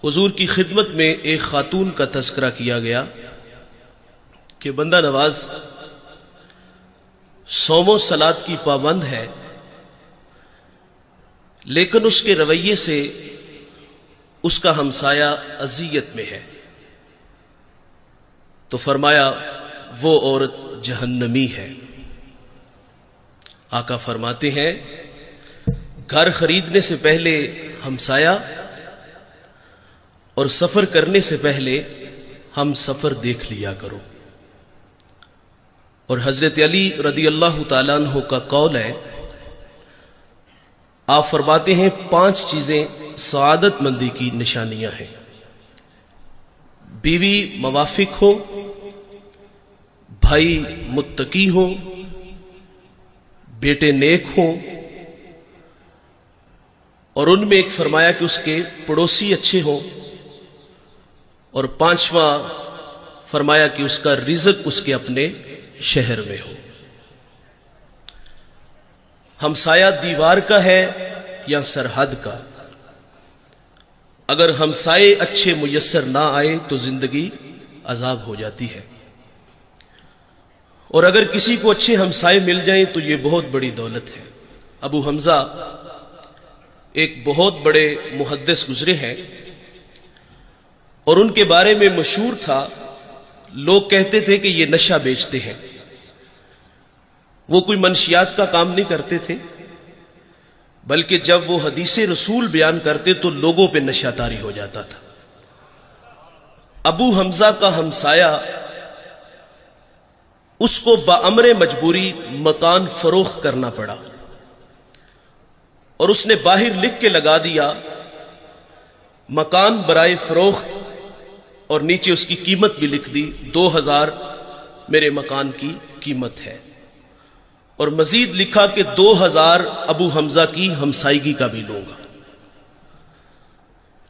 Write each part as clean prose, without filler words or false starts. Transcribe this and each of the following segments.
حضور کی خدمت میں ایک خاتون کا تذکرہ کیا گیا کہ بندہ نواز صوم و صلات کی پابند ہے، لیکن اس کے رویے سے اس کا ہمسایہ اذیت میں ہے، تو فرمایا وہ عورت جہنمی ہے۔ آقا فرماتے ہیں گھر خریدنے سے پہلے ہمسایہ اور سفر کرنے سے پہلے ہم سفر دیکھ لیا کرو۔ اور حضرت علی رضی اللہ تعالیٰ عنہ کا قول ہے، آپ فرماتے ہیں 5 چیزیں سعادت مندی کی نشانیاں ہیں: بیوی موافق ہو، بھائی متقی ہو، بیٹے نیک ہوں، اور ان میں ایک فرمایا کہ اس کے پڑوسی اچھے ہوں، اور 5واں فرمایا کہ اس کا رزق اس کے اپنے شہر میں ہو۔ ہمسایہ دیوار کا ہے یا سرحد کا؟ اگر ہمسائے اچھے میسر نہ آئے تو زندگی عذاب ہو جاتی ہے، اور اگر کسی کو اچھے ہمسائے مل جائیں تو یہ بہت بڑی دولت ہے۔ ابو حمزہ ایک بہت بڑے محدث گزرے ہیں، اور ان کے بارے میں مشہور تھا، لوگ کہتے تھے کہ یہ نشہ بیچتے ہیں۔ وہ کوئی منشیات کا کام نہیں کرتے تھے، بلکہ جب وہ حدیث رسول بیان کرتے تو لوگوں پہ نشہ طاری ہو جاتا تھا۔ ابو حمزہ کا ہمسایہ اس کو بامر مجبوری مکان فروخت کرنا پڑا، اور اس نے باہر لکھ کے لگا دیا مکان برائے فروخت، اور نیچے اس کی قیمت بھی لکھ دی 2000 میرے مکان کی قیمت ہے، اور مزید لکھا کہ 2000 ابو حمزہ کی ہمسائیگی کا بھی لوں گا۔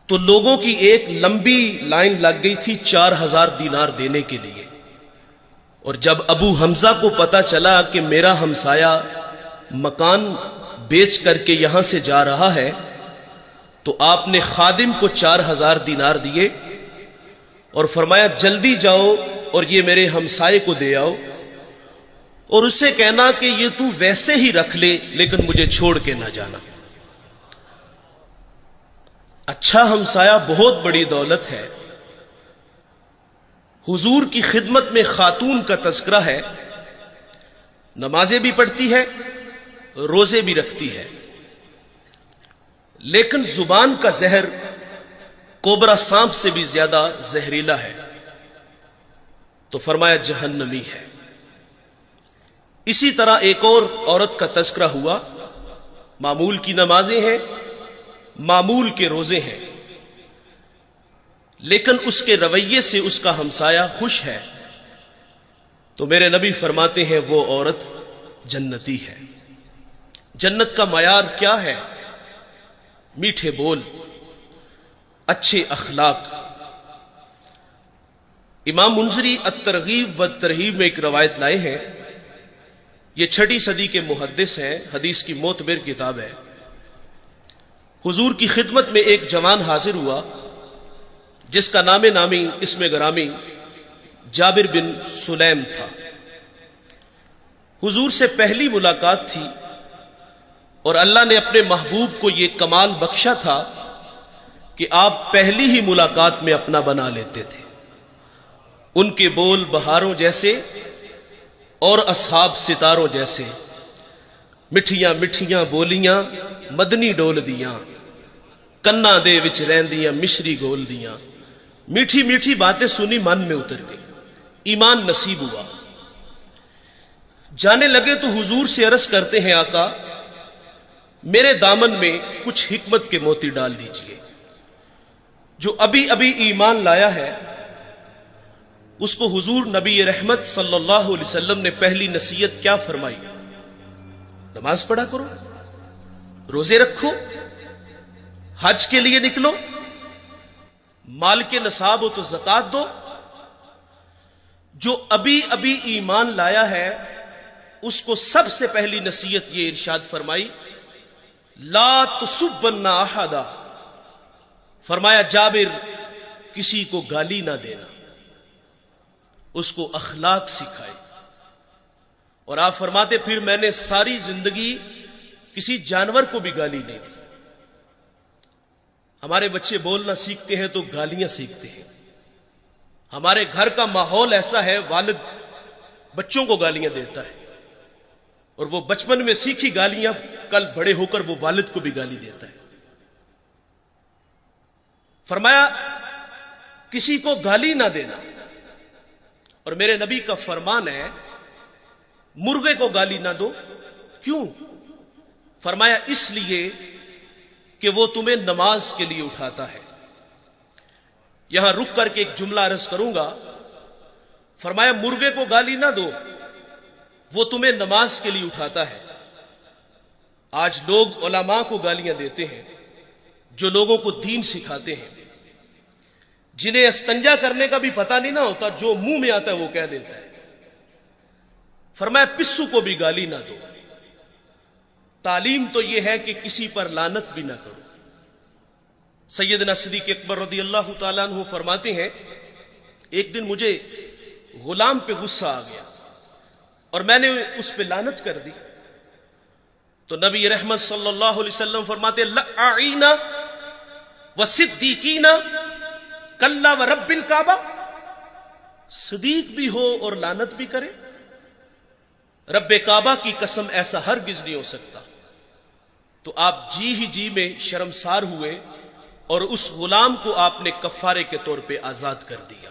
تو لوگوں کی ایک لمبی لائن لگ گئی تھی 4000 دینار دینے کے لیے، اور جب ابو حمزہ کو پتا چلا کہ میرا ہمسایہ مکان بیچ کر کے یہاں سے جا رہا ہے، تو آپ نے خادم کو 4000 دینار دیے اور فرمایا جلدی جاؤ اور یہ میرے ہمسائے کو دے آؤ، اور اسے کہنا کہ یہ تو ویسے ہی رکھ لے لیکن مجھے چھوڑ کے نہ جانا۔ اچھا ہمسایہ بہت بڑی دولت ہے۔ حضور کی خدمت میں خاتون کا تذکرہ ہے، نمازیں بھی پڑھتی ہے، روزے بھی رکھتی ہے، لیکن زبان کا زہر کوبرا سانپ سے بھی زیادہ زہریلا ہے، تو فرمایا جہنمی ہے۔ اسی طرح ایک اور عورت کا تذکرہ ہوا، معمول کی نمازیں ہیں، معمول کے روزے ہیں، لیکن اس کے رویے سے اس کا ہمسایہ خوش ہے، تو میرے نبی فرماتے ہیں وہ عورت جنتی ہے۔ جنت کا معیار کیا ہے؟ میٹھے بول، اچھے اخلاق۔ امام منذری الترغیب والترہیب میں ایک روایت لائے ہیں، یہ 6 صدی کے محدث ہیں، حدیث کی معتبر کتاب ہے۔ حضور کی خدمت میں ایک جوان حاضر ہوا جس کا نام نامی اسم گرامی جابر بن سلیم تھا۔ حضور سے پہلی ملاقات تھی، اور اللہ نے اپنے محبوب کو یہ کمال بخشا تھا کہ آپ پہلی ہی ملاقات میں اپنا بنا لیتے تھے۔ ان کے بول بہاروں جیسے اور اصحاب ستاروں جیسے، مٹھیاں مٹھیاں بولیاں مدنی ڈول دیاں، کنا دے وچ رہندیاں مشری گول دیاں۔ میٹھی میٹھی باتیں سنی من میں اتر گئی، ایمان نصیب ہوا۔ جانے لگے تو حضور سے عرض کرتے ہیں آقا میرے دامن میں کچھ حکمت کے موتی ڈال دیجئے، جو ابھی ابھی ایمان لایا ہے اس کو حضور نبی رحمت صلی اللہ علیہ وسلم نے پہلی نصیحت کیا فرمائی؟ نماز پڑھا کرو، روزے رکھو، حج کے لیے نکلو، مال کے نصاب ہو تو زکات دو۔ جو ابھی ابھی ایمان لایا ہے اس کو سب سے پہلی نصیحت یہ ارشاد فرمائی، لا تسبن احدا، فرمایا جابر کسی کو گالی نہ دینا، اس کو اخلاق سکھائے۔ اور آپ فرماتے پھر میں نے ساری زندگی کسی جانور کو بھی گالی نہیں دی۔ ہمارے بچے بولنا سیکھتے ہیں تو گالیاں سیکھتے ہیں۔ ہمارے گھر کا ماحول ایسا ہے، والد بچوں کو گالیاں دیتا ہے، اور وہ بچپن میں سیکھی گالیاں کل بڑے ہو کر وہ والد کو بھی گالی دیتا ہے۔ فرمایا کسی کو گالی نہ دینا، اور میرے نبی کا فرمان ہے مرغے کو گالی نہ دو۔ کیوں؟ فرمایا اس لیے کہ وہ تمہیں نماز کے لیے اٹھاتا ہے۔ یہاں رک کر کے ایک جملہ عرض کروں گا۔ فرمایا مرغے کو گالی نہ دو، وہ تمہیں نماز کے لیے اٹھاتا ہے۔ آج لوگ علماء کو گالیاں دیتے ہیں، جو لوگوں کو دین سکھاتے ہیں، جنہیں استنجا کرنے کا بھی پتہ نہیں نہ ہوتا، جو منہ میں آتا ہے وہ کہہ دیتا ہے۔ فرمایا پسو کو بھی گالی نہ دو۔ تعلیم تو یہ ہے کہ کسی پر لعنت بھی نہ کرو۔ سیدنا صدیق اکبر رضی اللہ تعالیٰ عنہ فرماتے ہیں ایک دن مجھے غلام پہ غصہ آ گیا اور میں نے اس پہ لعنت کر دی، تو نبی رحمت صلی اللہ علیہ وسلم فرماتے لعین وصدیقین کلا ورب الکعبہ، صدیق بھی ہو اور لعنت بھی کرے؟ رب کعبہ کی قسم ایسا ہرگز نہیں ہو سکتا۔ تو آپ جی میں شرمسار ہوئے اور اس غلام کو آپ نے کفارے کے طور پہ آزاد کر دیا۔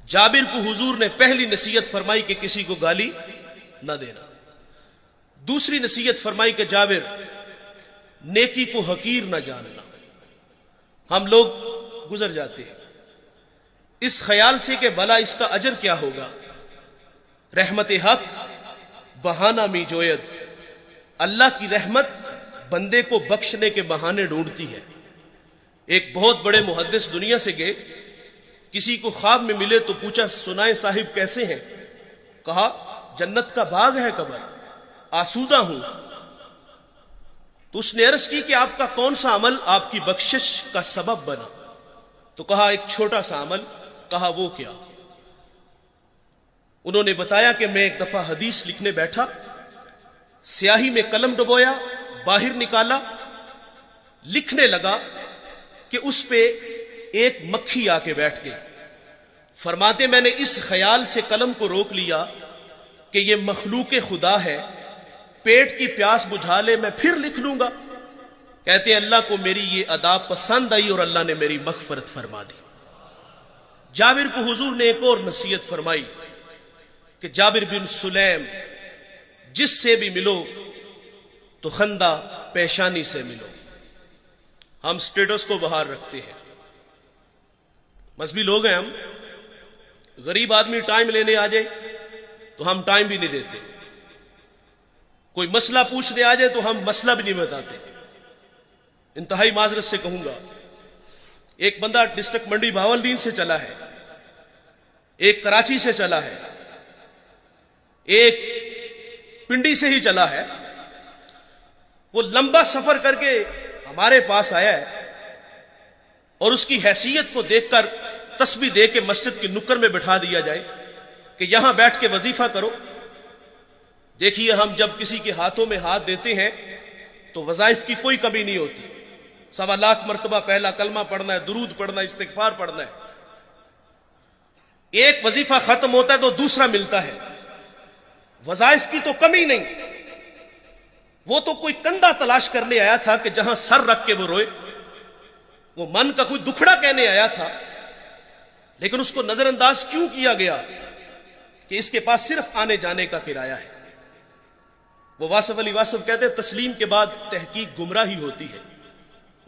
جابر کو حضور نے پہلی نصیحت فرمائی کہ کسی کو گالی نہ دینا۔ دوسری نصیحت فرمائی کہ جابر نیکی کو حقیر نہ جاننا۔ ہم لوگ گزر جاتے ہیں اس خیال سے کہ بھلا اس کا اجر کیا ہوگا۔ رحمت حق بہانہ می جوید، اللہ کی رحمت بندے کو بخشنے کے بہانے ڈھونڈتی ہے۔ ایک بہت بڑے محدث دنیا سے گئے، کسی کو خواب میں ملے تو پوچھا سنائے صاحب کیسے ہیں؟ کہا جنت کا باغ ہے قبر، آسودہ ہوں۔ تو اس نے عرض کی کہ آپ کا کون سا عمل آپ کی بخشش کا سبب بنا؟ تو کہا ایک چھوٹا سا عمل۔ کہا وہ کیا؟ انہوں نے بتایا کہ میں ایک دفعہ حدیث لکھنے بیٹھا، سیاہی میں قلم ڈبویا، باہر نکالا، لکھنے لگا کہ اس پہ ایک مکھی آ کے بیٹھ گئی۔ فرماتے میں نے اس خیال سے قلم کو روک لیا کہ یہ مخلوق خدا ہے، پیٹ کی پیاس بجھا لے میں پھر لکھ لوں گا۔ کہتے ہیں اللہ کو میری یہ ادا پسند آئی اور اللہ نے میری مغفرت فرما دی۔ جابر کو حضور نے ایک اور نصیحت فرمائی کہ جابر بن سلیم جس سے بھی ملو تو خندہ پیشانی سے ملو۔ ہم سٹیٹس کو باہر رکھتے ہیں، مذہبی لوگ ہیں ہم، غریب آدمی ٹائم لینے آ جائے تو ہم ٹائم بھی نہیں دیتے، کوئی مسئلہ پوچھنے آ جائے تو ہم مسئلہ بھی نہیں بتاتے۔ انتہائی معذرت سے کہوں گا، ایک بندہ ڈسٹرکٹ منڈی بہاولدین سے چلا ہے، ایک کراچی سے چلا ہے، ایک پنڈی سے ہی چلا ہے، وہ لمبا سفر کر کے ہمارے پاس آیا ہے اور اس کی حیثیت کو دیکھ کر تسبیح دے کے مسجد کی نکر میں بٹھا دیا جائے کہ یہاں بیٹھ کے وظیفہ کرو۔ دیکھیے ہم جب کسی کے ہاتھوں میں ہاتھ دیتے ہیں تو وظائف کی کوئی کمی نہیں ہوتی، 1.25 لاکھ مرتبہ پہلا کلمہ پڑھنا ہے، درود پڑھنا ہے، استغفار پڑھنا ہے۔ ایک وظیفہ ختم ہوتا ہے تو دوسرا ملتا ہے، وظائف کی تو کمی نہیں۔ وہ تو کوئی کندھا تلاش کرنے آیا تھا کہ جہاں سر رکھ کے وہ روئے، وہ من کا کوئی دکھڑا کہنے آیا تھا، لیکن اس کو نظر انداز کیوں کیا گیا کہ اس کے پاس صرف آنے جانے کا کرایہ ہے۔ وہ واصف علی واصف کہتے ہیں تسلیم کے بعد تحقیق گمراہی ہوتی ہے۔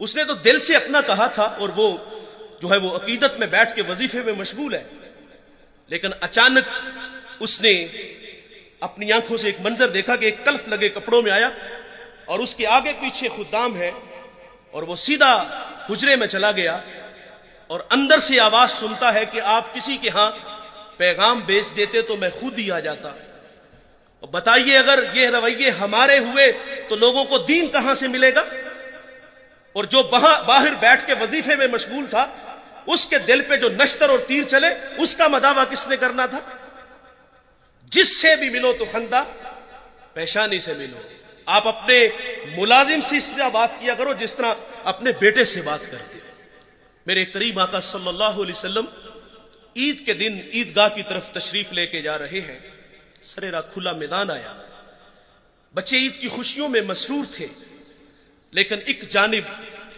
اس نے تو دل سے اپنا کہا تھا اور وہ جو ہے وہ عقیدت میں بیٹھ کے وظیفے میں مشغول ہے، لیکن اچانک اس نے اپنی آنکھوں سے ایک منظر دیکھا کہ ایک کلف لگے کپڑوں میں آیا اور اس کے آگے پیچھے خدام ہے، اور وہ سیدھا حجرے میں چلا گیا اور اندر سے آواز سنتا ہے کہ آپ کسی کے ہاں پیغام بیچ دیتے تو میں خود ہی آ جاتا۔ اور بتائیے اگر یہ رویے ہمارے ہوئے تو لوگوں کو دین کہاں سے ملے گا؟ اور جو باہر بیٹھ کے وظیفے میں مشغول تھا اس کے دل پہ جو نشتر اور تیر چلے اس کا مداوع کس نے کرنا تھا؟ جس سے بھی ملو تو خندہ پیشانی سے ملو. آپ اپنے ملازم سے اس طرح بات کیا کرو جس طرح اپنے بیٹے سے بات کرتے ہو. میرے کریم آقا صلی اللہ علیہ وسلم عید کے دن عیدگاہ کی طرف تشریف لے کے جا رہے ہیں. سرے راہ کھلا میدان آیا. بچے عید کی خوشیوں میں مسرور تھے, لیکن ایک جانب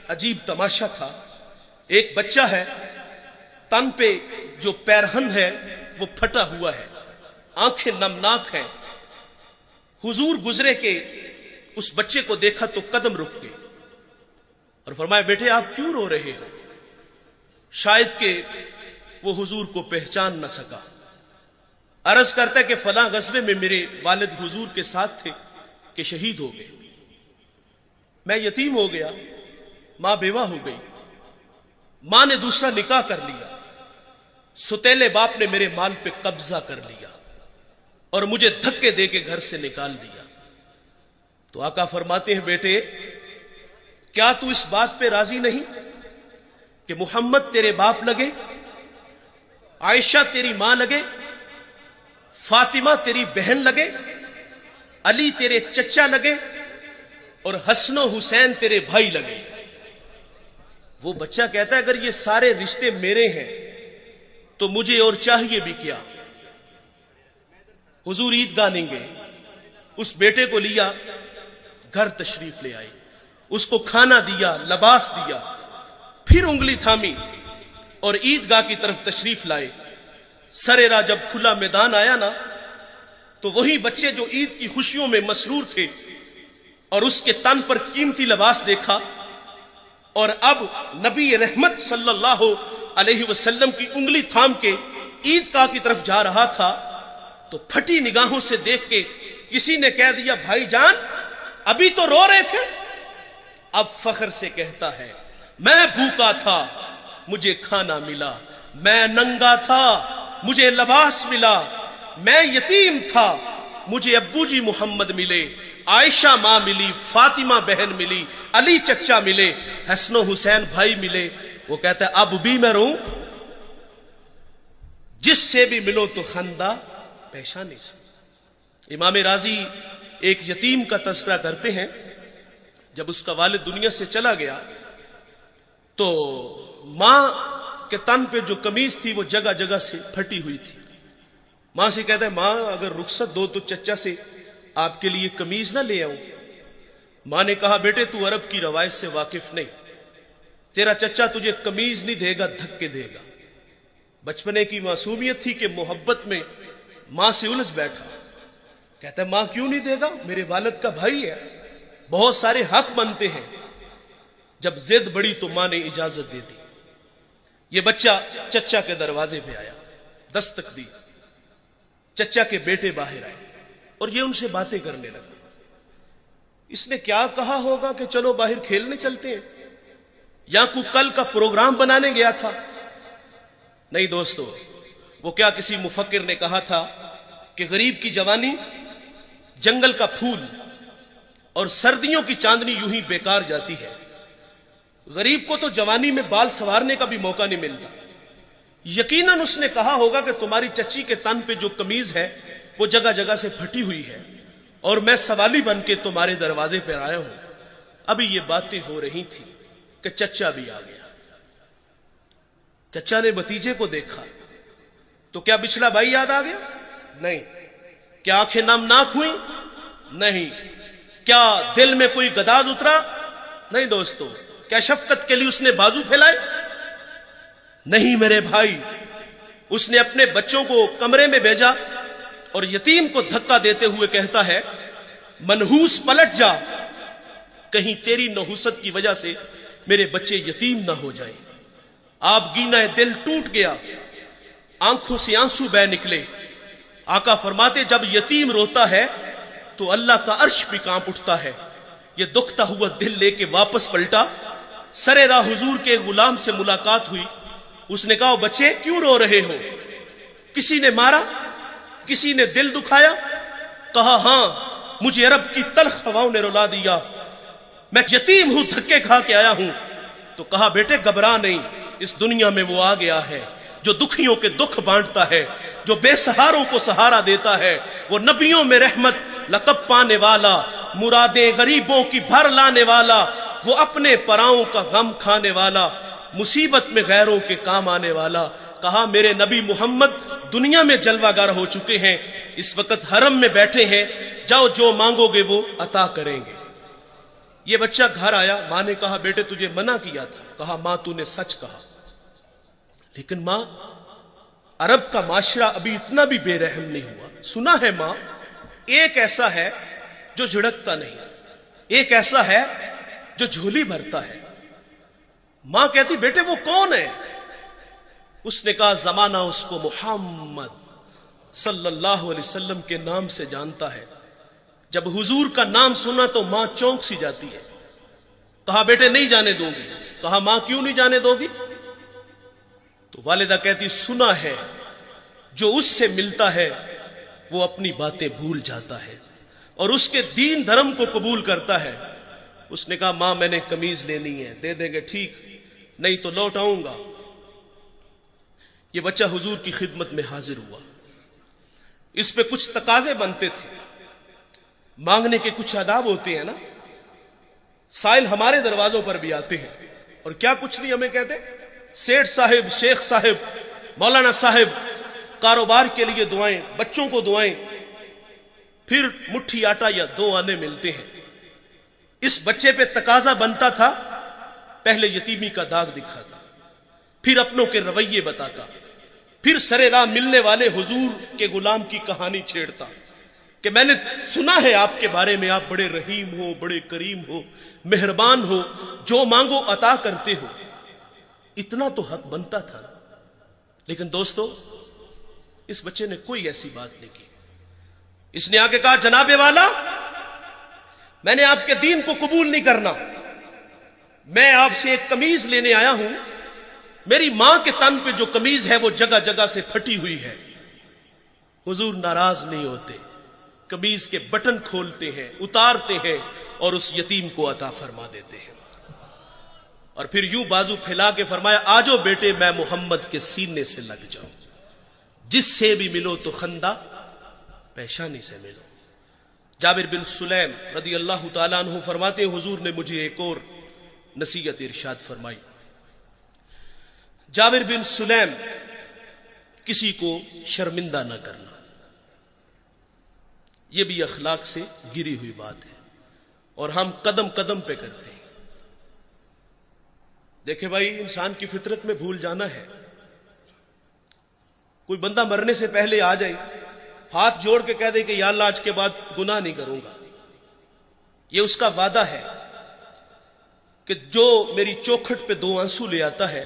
عجیب تماشا تھا. ایک بچہ ہے, تن پہ جو پیرہن ہے وہ پھٹا ہوا ہے, آنکھیں نمناک ہیں. حضور گزرے کے اس بچے کو دیکھا تو قدم رک گئے اور فرمایا بیٹے آپ کیوں رو رہے ہو؟ شاید کہ وہ حضور کو پہچان نہ سکا. عرض کرتا ہے کہ فلاں غزوے میں میرے والد حضور کے ساتھ تھے کہ شہید ہو گئے. میں یتیم ہو گیا, ماں بیوہ ہو گئی, ماں نے دوسرا نکاح کر لیا, ستیلے باپ نے میرے مال پہ قبضہ کر لیا اور مجھے دھکے دے کے گھر سے نکال دیا. تو آقا فرماتے ہیں بیٹے کیا تو اس بات پہ راضی نہیں کہ محمد تیرے باپ لگے, عائشہ تیری ماں لگے, فاطمہ تیری بہن لگے, علی تیرے چچا لگے اور حسن و حسین تیرے بھائی لگے. وہ بچہ کہتا ہے اگر یہ سارے رشتے میرے ہیں تو مجھے اور چاہیے بھی کیا. حضور عیدگاہ نہیں گئے, اس بیٹے کو لیا, گھر تشریف لے آئے, اس کو کھانا دیا, لباس دیا, پھر انگلی تھامی اور عیدگاہ کی طرف تشریف لائے. سرے راہ جب کھلا میدان آیا نا تو وہی بچے جو عید کی خوشیوں میں مسرور تھے اور اس کے تن پر قیمتی لباس دیکھا اور اب نبی رحمت صلی اللہ علیہ وسلم کی انگلی تھام کے عیدگاہ کی طرف جا رہا تھا تو پھٹی نگاہوں سے دیکھ کے کسی نے کہہ دیا بھائی جان ابھی تو رو رہے تھے. اب فخر سے کہتا ہے میں بھوکا تھا مجھے کھانا ملا, میں ننگا تھا مجھے لباس ملا, میں یتیم تھا مجھے ابو جی محمد ملے, عائشہ ماں ملی, فاطمہ بہن ملی, علی چچا ملے, حسن و حسین بھائی ملے. وہ کہتا ہے اب بھی میں رہوں, جس سے بھی ملو تو خندہ پیشانی سے. امام راضی ایک یتیم کا تذکرہ کرتے ہیں. جب اس کا والد دنیا سے چلا گیا تو ماں کے تن پہ جو قمیض تھی وہ جگہ جگہ سے پھٹی ہوئی تھی. ماں سے کہتا ہے ماں اگر رخصت دو تو چچا سے آپ کے لیے قمیض نہ لے آؤں. ماں نے کہا بیٹے تو عرب کی روایت سے واقف نہیں, تیرا چچا تجھے قمیض نہیں دے گا دھکے دے گا. بچپنے کی معصومیت تھی کہ محبت میں ماں سے الجھ بیٹھا. کہتا ہے ماں کیوں نہیں دے گا, میرے والد کا بھائی ہے, بہت سارے حق بنتے ہیں. جب ضد بڑی تو ماں نے اجازت دے دی. یہ بچہ چچا کے دروازے پہ آیا, دستک دی, چچا کے بیٹے باہر آئے اور یہ ان سے باتیں کرنے لگا. اس نے کیا کہا ہوگا کہ چلو باہر کھیلنے چلتے ہیں, یا کوئی کل کا پروگرام بنانے گیا تھا. نہیں دوستو, وہ کیا کسی مفکر نے کہا تھا کہ غریب کی جوانی جنگل کا پھول اور سردیوں کی چاندنی یوں ہی بیکار جاتی ہے. غریب کو تو جوانی میں بال سنوارنے کا بھی موقع نہیں ملتا. یقیناً اس نے کہا ہوگا کہ تمہاری چچی کے تن پہ جو قمیض ہے وہ جگہ جگہ سے پھٹی ہوئی ہے اور میں سوالی بن کے تمہارے دروازے پر آیا ہوں. ابھی یہ باتیں ہو رہی تھی کہ چچا بھی آ گیا. چچا نے بھتیجے کو دیکھا تو کیا بچھڑا بھائی یاد آ گیا؟ نہیں. کیا آنکھیں نمناک ہوئیں؟ نہیں. کیا دل میں کوئی گداز اترا؟ نہیں دوستو. کیا شفقت کے لیے اس نے بازو پھیلائے؟ نہیں میرے بھائی. اس نے اپنے بچوں کو کمرے میں بھیجا اور یتیم کو دھکا دیتے ہوئے کہتا ہے منحوس پلٹ جا, کہیں تیری نحوست کی وجہ سے میرے بچے یتیم نہ ہو جائیں. آپ گینا دل ٹوٹ گیا, آنکھوں سے آنسو بہ نکلے. آقا فرماتے جب یتیم روتا ہے تو اللہ کا عرش بھی کانپ اٹھتا ہے. یہ دکھتا ہوا دل لے کے واپس پلٹا. سرے راہ حضور کے غلام سے ملاقات ہوئی. اس نے کہا بچے کیوں رو رہے ہو, کسی نے مارا, کسی نے دل دکھایا؟ کہا ہاں مجھے عرب کی تلخ ہواؤں نے رلا دیا. میں یتیم ہوں، دھکے کھا کے آیا ہوں. تو کہا بیٹے گھبرا نہیں، اس دنیا میں وہ آ گیا ہے جو دکھیوں کے دکھ بانٹتا ہے، جو بے سہاروں کو سہارا دیتا ہے. وہ نبیوں میں رحمت لقب پانے والا، مرادیں غریبوں کی بھر لانے والا، وہ اپنے پراؤں کا غم کھانے والا، مصیبت میں غیروں کے کام آنے والا. کہا میرے نبی محمد دنیا میں جلوہ گر ہو چکے ہیں، اس وقت حرم میں بیٹھے ہیں، جاؤ جو مانگو گے وہ عطا کریں گے. یہ بچہ گھر آیا، ماں نے کہا بیٹے تجھے منع کیا تھا. کہا ماں تو نے سچ کہا، لیکن ماں عرب کا معاشرہ ابھی اتنا بھی بے رحم نہیں ہوا. سنا ہے ماں ایک ایسا ہے جو جھڑکتا نہیں، ایک ایسا ہے جو جھولی بھرتا ہے. ماں کہتی بیٹے وہ کون ہے؟ اس نے کہا زمانہ اس کو محمد صلی اللہ علیہ وسلم کے نام سے جانتا ہے. جب حضور کا نام سنا تو ماں چونک سی جاتی ہے. کہا بیٹے نہیں جانے دوں گی. کہا ماں کیوں نہیں جانے دو گی؟ تو والدہ کہتی سنا ہے جو اس سے ملتا ہے وہ اپنی باتیں بھول جاتا ہے اور اس کے دین دھرم کو قبول کرتا ہے. اس نے کہا ماں میں نے قمیض لینی ہے، دے دیں گے ٹھیک، نہیں تو لوٹ آؤں گا. یہ بچہ حضور کی خدمت میں حاضر ہوا. اس پہ کچھ تقاضے بنتے تھے، مانگنے کے کچھ آداب ہوتے ہیں نا. سائل ہمارے دروازوں پر بھی آتے ہیں اور کیا کچھ نہیں ہمیں کہتے، سیٹھ صاحب، شیخ صاحب، مولانا صاحب، کاروبار کے لیے دعائیں، بچوں کو دعائیں، پھر مٹھی آٹا یا 2 آنے ملتے ہیں. اس بچے پہ تقاضا بنتا تھا، پہلے یتیمی کا داغ دکھاتا، پھر اپنوں کے رویے بتاتا، پھر سرے راہ ملنے والے حضور کے غلام کی کہانی چھیڑتا کہ میں نے سنا ہے آپ کے بارے میں آپ بڑے رحیم ہو، بڑے کریم ہو، مہربان ہو، جو مانگو عطا کرتے ہو. اتنا تو حق بنتا تھا. لیکن دوستو اس بچے نے کوئی ایسی بات نہیں کی. اس نے آگے کہا جناب والا میں نے آپ کے دین کو قبول نہیں کرنا، میں آپ سے ایک قمیض لینے آیا ہوں. میری ماں کے تن پہ جو قمیض ہے وہ جگہ جگہ سے پھٹی ہوئی ہے. حضور ناراض نہیں ہوتے، قمیض کے بٹن کھولتے ہیں، اتارتے ہیں اور اس یتیم کو عطا فرما دیتے ہیں. اور پھر یوں بازو پھیلا کے فرمایا آجو بیٹے میں محمد کے سینے سے لگ جاؤں، جس سے بھی ملو تو خندہ پیشانی سے ملو. جابر بن سلیم رضی اللہ تعالیٰ عنہ فرماتے ہیں حضور نے مجھے ایک اور نصیحت ارشاد فرمائی. جابر بن سلیم کسی کو شرمندہ نہ کرنا، یہ بھی اخلاق سے گری ہوئی بات ہے اور ہم قدم قدم پہ کرتے ہیں. دیکھیں بھائی انسان کی فطرت میں بھول جانا ہے. کوئی بندہ مرنے سے پہلے آ جائے، ہاتھ جوڑ کے کہہ دے کہ یا اللہ آج کے بعد گناہ نہیں کروں گا، یہ اس کا وعدہ ہے کہ جو میری چوکھٹ پہ 2 آنسو لے آتا ہے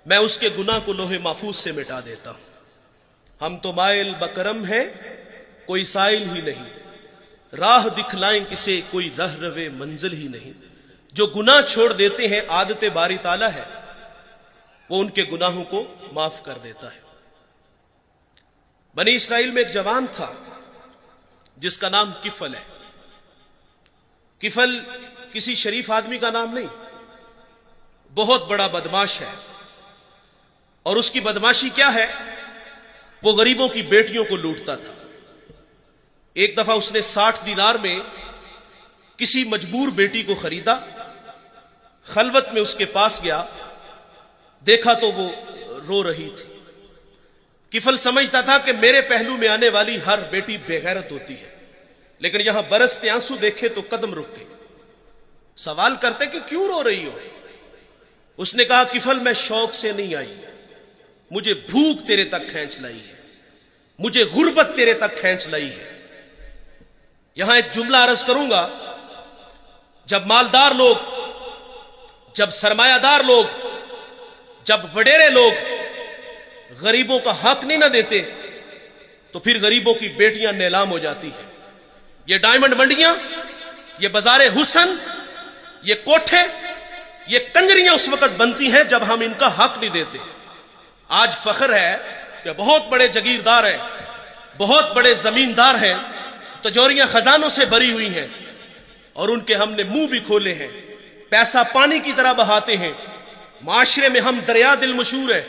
میں اس کے گناہ کو لوح محفوظ سے مٹا دیتا ہوں. ہم تو مائل بکرم ہیں کوئی سائل ہی نہیں، راہ دکھلائیں کسے کوئی رہ روے منزل ہی نہیں. جو گناہ چھوڑ دیتے ہیں عادت باری تعالیٰ ہے، وہ ان کے گناہوں کو معاف کر دیتا ہے. بنی اسرائیل میں ایک جوان تھا جس کا نام کفل ہے. کفل کسی شریف آدمی کا نام نہیں، بہت بڑا بدماش ہے. اور اس کی بدماشی کیا ہے؟ وہ غریبوں کی بیٹیوں کو لوٹتا تھا. ایک دفعہ اس نے 60 دینار میں کسی مجبور بیٹی کو خریدا، خلوت میں اس کے پاس گیا، دیکھا تو وہ رو رہی تھی. کفل سمجھتا تھا کہ میرے پہلو میں آنے والی ہر بیٹی بے غیرت ہوتی ہے، لیکن یہاں برستے آنسو دیکھے تو قدم رک گئے. سوال کرتے کہ کیوں رو رہی ہو؟ اس نے کہا کفل میں شوق سے نہیں آئی، مجھے بھوک تیرے تک کھینچ لائی ہے، مجھے غربت تیرے تک کھینچ لائی ہے. یہاں ایک جملہ عرض کروں گا، جب مالدار لوگ، جب سرمایہ دار لوگ، جب وڈیرے لوگ غریبوں کا حق نہیں نہ دیتے تو پھر غریبوں کی بیٹیاں نیلام ہو جاتی ہیں. یہ ڈائمنڈ منڈیاں، یہ بازار حسن، یہ کوٹھے، یہ کنجریاں اس وقت بنتی ہیں جب ہم ان کا حق نہیں دیتے. آج فخر ہے کہ بہت بڑے جگیردار ہیں، بہت بڑے زمیندار ہیں، تجوریاں خزانوں سے بھری ہوئی ہیں، اور ان کے ہم نے منہ بھی کھولے ہیں، پیسہ پانی کی طرح بہاتے ہیں، معاشرے میں ہم دریا دل مشہور ہے،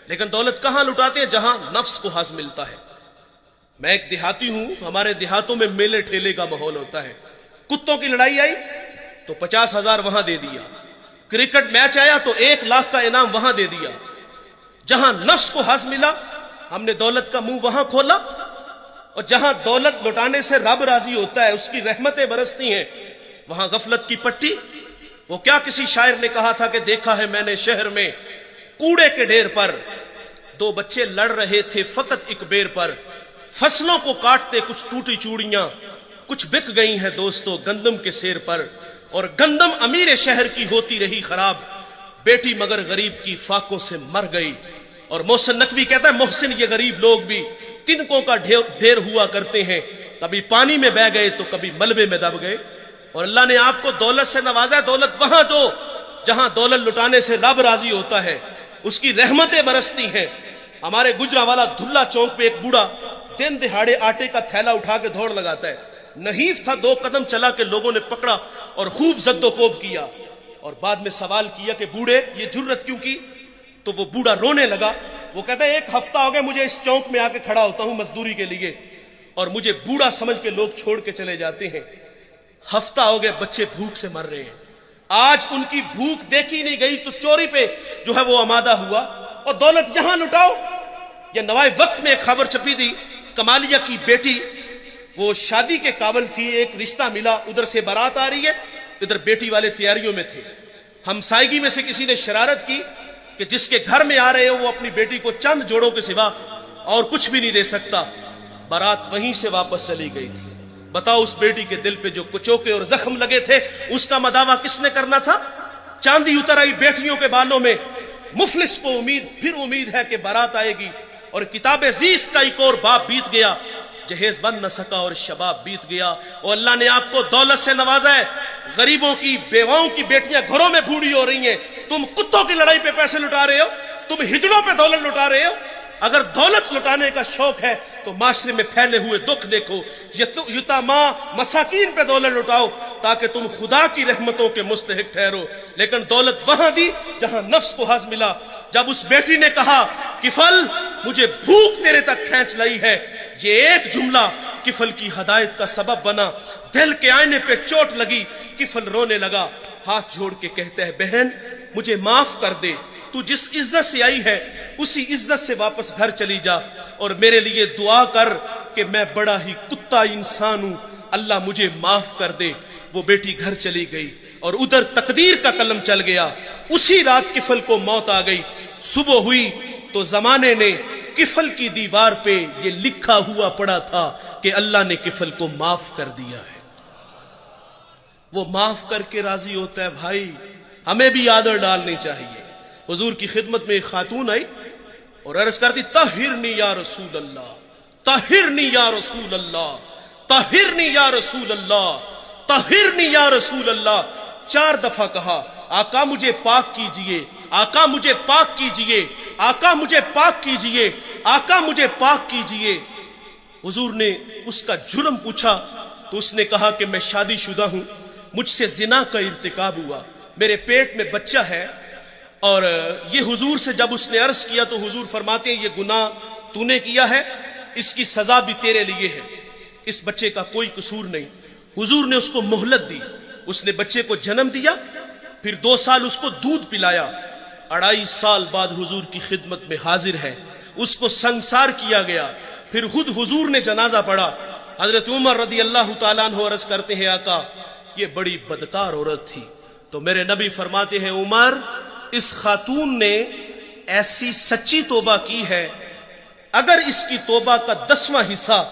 لیکن دولت کہاں لٹاتے ہیں؟ جہاں نفس کو حظ ملتا ہے۔ میں ایک دیہاتی ہوں، ہمارے دیہاتوں میں میلے ٹھیلے کا ماحول ہوتا ہے، کتوں کی لڑائی آئی تو 50,000 وہاں دے دیا، کرکٹ میچ آیا تو 1,00,000 کا انعام وہاں دے دیا۔ جہاں نفس کو حظ ملا ہم نے دولت کا منہ وہاں کھولا، اور جہاں دولت لٹانے سے رب راضی ہوتا ہے، اس کی رحمتیں برستی ہیں، وہاں غفلت کی پٹی۔ وہ کیا کسی شاعر نے کہا تھا کہ دیکھا ہے میں نے شہر میں کوڑے کے ڈھیر پر 2 بچے لڑ رہے تھے فقط ایک بیر پر، فصلوں کو کاٹتے کچھ ٹوٹی چوڑیاں، کچھ بک گئی ہیں دوستو گندم کے سیر پر، اور گندم امیر شہر کی ہوتی رہی خراب، بیٹی مگر غریب کی فاقوں سے مر گئی۔ اور محسن نقوی کہتا ہے محسن یہ غریب لوگ بھی تنکوں کا ڈھیر ہوا کرتے ہیں، کبھی پانی میں بہ گئے تو کبھی ملبے میں دب گئے۔ اور اللہ نے آپ کو دولت سے نوازا ہے، دولت وہاں جہاں دولت لٹانے سے رب راضی ہوتا ہے، اس کی رحمتیں برستی ہیں۔ ہمارے گجرانوالہ دھلا چوک پہ ایک بوڑھا دن دہاڑے آٹے کا تھیلا اٹھا کے دوڑ لگاتا ہے، نحیف تھا، 2 قدم چلا کے لوگوں نے پکڑا اور خوب زد و کوب کیا، اور بعد میں سوال کیا کہ بوڑھے یہ جرت کیوں کی؟ تو وہ بوڑھا رونے لگا، وہ کہتا ہے 1 ہفتہ ہو گیا مجھے اس چوک میں آ کے کھڑا ہوتا ہوں مزدوری کے لیے، اور مجھے بوڑھا سمجھ کے لوگ چھوڑ کے چلے جاتے ہیں، ہفتہ ہو گئے بچے بھوک سے مر رہے ہیں، آج ان کی بھوک دیکھی نہیں گئی تو چوری پہ جو ہے وہ آمادہ ہوا، اور دولت یہاں لٹاؤ۔ یہ نوائے وقت میں ایک خبر چھپی تھی، کمالیہ کی بیٹی وہ شادی کے قابل تھی، ایک رشتہ ملا، ادھر سے بارات آ رہی ہے، ادھر بیٹی والے تیاریوں میں تھے، ہمسائیگی میں سے کسی نے شرارت کی کہ جس کے گھر میں آ رہے ہو وہ اپنی بیٹی کو چند جوڑوں کے سوا اور کچھ بھی نہیں دے سکتا، بارات وہیں سے واپس چلی گئی تھی۔ بتاؤ اس بیٹی کے دل پہ جو کچوکے اور زخم لگے تھے اس کا مداوع کس نے کرنا تھا؟ چاندی اتر آئی بیٹیوں کے بالوں میں، مفلس کو پھر امید ہے کہ بارات آئے گی، اور کتاب زیست کا ایک اور باب بیت گیا، جہیز بن نہ سکا اور شباب بیت گیا۔ اور اللہ نے آپ کو دولت سے نوازا ہے، غریبوں کی بیواؤں کی بیٹیاں گھروں میں بوڑھی ہو رہی ہیں، تم کتوں کی لڑائی پہ پیسے لٹا رہے ہو، تم ہجڑوں پہ دولت لٹا رہے ہو۔ اگر دولت لٹانے کا شوق ہے تو معاشرے میں پھیلے ہوئے دکھ دیکھو، یتاما مساکین پہ دولت لٹاؤ تاکہ تم خدا کی رحمتوں کے مستحق ٹھہرو۔ لیکن دولت وہاں دی جہاں نفس کو حظ ملا۔ جب اس بیٹی نے کہا کفل مجھے بھوک تیرے تک کھینچ لائی ہے، یہ ایک جملہ کفل کی ہدایت کا سبب بنا، دل کے آئینے پہ چوٹ لگی، کفل رونے لگا، ہاتھ جوڑ کے کہتا ہے بہن مجھے معاف کر دے، تو جس عزت سے آئی ہے اسی عزت سے واپس گھر چلی جا، اور میرے لیے دعا کر کہ میں بڑا ہی کتا انسان ہوں، اللہ مجھے معاف کر دے۔ وہ بیٹی گھر چلی گئی اور ادھر تقدیر کا قلم چل گیا، اسی رات کفل کو موت آ گئی۔ صبح ہوئی تو زمانے نے کفل کی دیوار پہ یہ لکھا ہوا پڑا تھا کہ اللہ نے کفل کو معاف کر دیا ہے۔ وہ معاف کر کے راضی ہوتا ہے۔ بھائی ہمیں بھی آدر ڈالنی چاہیے۔ حضور کی خدمت میں ایک خاتون آئی اور عرض کرتی طہرنی یا رسول اللہ، طہرنی یا رسول اللہ، طہرنی یا رسول اللہ، طہرنی یا رسول اللہ۔ 4 دفعہ کہا آقا مجھے پاک کیجئے، آقا مجھے پاک کیجئے، آقا مجھے پاک کیجئے، آقا مجھے پاک کیجئے۔ حضور نے اس کا جرم پوچھا تو اس نے کہا کہ میں شادی شدہ ہوں، مجھ سے زنا کا ارتکاب ہوا، میرے پیٹ میں بچہ ہے۔ اور یہ حضور سے جب اس نے عرض کیا تو حضور فرماتے ہیں یہ گناہ تو نے کیا ہے، اس کی سزا بھی تیرے لیے ہے، اس بچے کا کوئی قصور نہیں۔ حضور نے اس کو مہلت دی، اس نے بچے کو جنم دیا، پھر 2 سال اس کو دودھ پلایا، 2.5 سال بعد حضور کی خدمت میں حاضر ہے، اس کو سنگسار کیا گیا، پھر خود حضور نے جنازہ پڑھا۔ حضرت عمر رضی اللہ تعالیٰ عنہ عرض کرتے ہیں آقا یہ بڑی بدکار عورت تھی، تو میرے نبی فرماتے ہیں عمر اس خاتون نے ایسی سچی توبہ کی ہے، اگر اس کی توبہ کا 10واں حصہ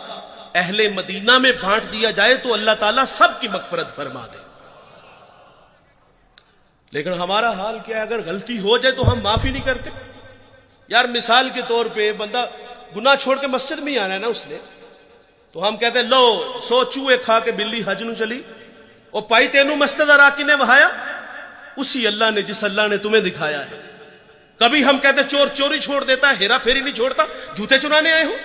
اہل مدینہ میں بانٹ دیا جائے تو اللہ تعالیٰ سب کی مغفرت فرما دے۔ لیکن ہمارا حال کیا ہے؟ اگر غلطی ہو جائے تو ہم معافی نہیں کرتے۔ یار مثال کے طور پہ بندہ گناہ چھوڑ کے مسجد میں ہی آنا ہے نا اس نے، تو ہم کہتے ہیں لو 100 چوہے کھا کے بلی حج نو چلی، اور پائی تینوں مسجد آراکی نے وہایا، اسی اللہ نے جس اللہ نے تمہیں دکھایا ہے۔ کبھی ہم کہتے چور چوری چھوڑ دیتا ہے، ہیرا پھیری نہیں چھوڑتا، جوتے چرانے آئے ہو۔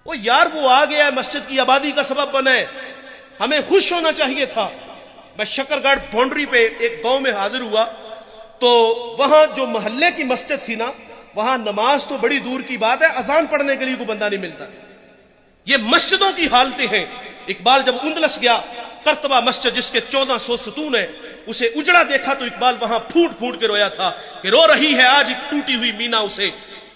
وہ یار وہ آ گیا ہے، مسجد کی آبادی کا سبب بنا ہے، ہمیں خوش ہونا چاہیے تھا. میں شکرگڑھ باؤنڈری پہ ایک گاؤں میں حاضر ہوا تو وہاں جو محلے کی مسجد تھی نا، وہاں نماز تو بڑی دور کی بات ہے، اذان پڑھنے کے لیے کوئی بندہ نہیں ملتا. یہ مسجدوں کی حالتیں ہیں. اقبال جب اندلس گیا، قرطبہ مسجد جس کے 1400 ستون ہیں، اسے اجڑا دیکھا تو اقبال وہاں پھوٹ پھوٹ کے رویا تھا کہ رو رہی ہے آج ایک ٹوٹی ہوئی مینا اسے.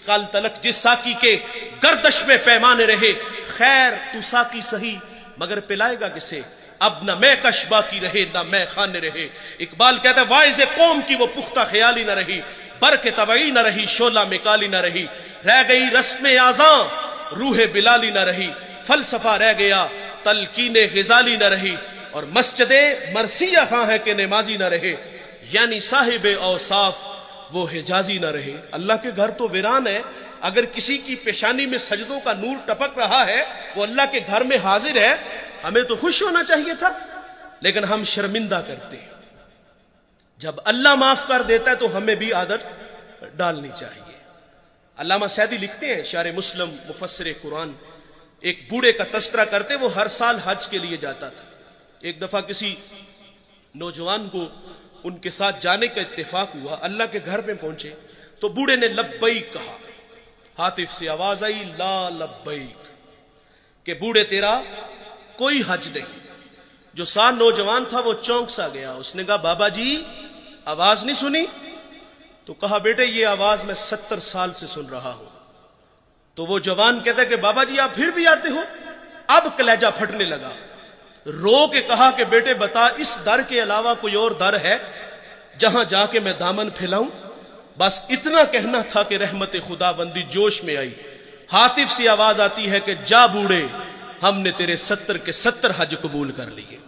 کل تلک جس ساکی کے گردش میں پیمانے رہے، خیر تو ساکی سہی مگر پلائے گا کسے، اب نہ میں کش باقی رہے نہ میں خانے رہے. اقبال کہتا ہے واعظ قوم کی وہ پختہ خیالی نہ رہی، برق طبعی نہ رہی، شعلہ مکالی نہ رہی، رہ گئی رسم اذاں روح بلالی نہ رہی، فلسفہ رہ گیا تلقین غزالی نہ رہی، اور مسجد مرثیہ خواں ہے کہ نمازی نہ رہے، یعنی صاحب اوصاف وہ حجازی نہ رہے. اللہ کے گھر تو ویران ہے. اگر کسی کی پیشانی میں سجدوں کا نور ٹپک رہا ہے، وہ اللہ کے گھر میں حاضر ہے، ہمیں تو خوش ہونا چاہیے تھا، لیکن ہم شرمندہ کرتے ہیں. جب اللہ معاف کر دیتا ہے تو ہمیں بھی عادت ڈالنی چاہیے. علامہ سعدی لکھتے ہیں، شارح مسلم مفسر قرآن، ایک بوڑھے کا تذکرہ کرتے، وہ ہر سال حج کے لیے جاتا تھا. ایک دفعہ کسی نوجوان کو ان کے ساتھ جانے کا اتفاق ہوا. اللہ کے گھر میں پہنچے تو بوڑھے نے لبیک کہا. ہاتف سے آواز آئی لا لبیک، کہ بوڑھے تیرا کوئی حج نہیں. جو ساتھ نوجوان تھا وہ چونک سا گیا. اس نے کہا بابا جی آواز نہیں سنی؟ تو کہا بیٹے یہ آواز میں 70 سال سے سن رہا ہوں. تو وہ جوان کہتا ہے کہ بابا جی آپ پھر بھی آتے ہو؟ اب کلیجہ پھٹنے لگا. رو کے کہا کہ بیٹے بتا اس در کے علاوہ کوئی اور در ہے جہاں جا کے میں دامن پھیلاؤں؟ بس اتنا کہنا تھا کہ رحمت خدا بندی جوش میں آئی. ہاتف سے آواز آتی ہے کہ جا بوڑھے، ہم نے تیرے 70 کے 70 حج قبول کر لیے.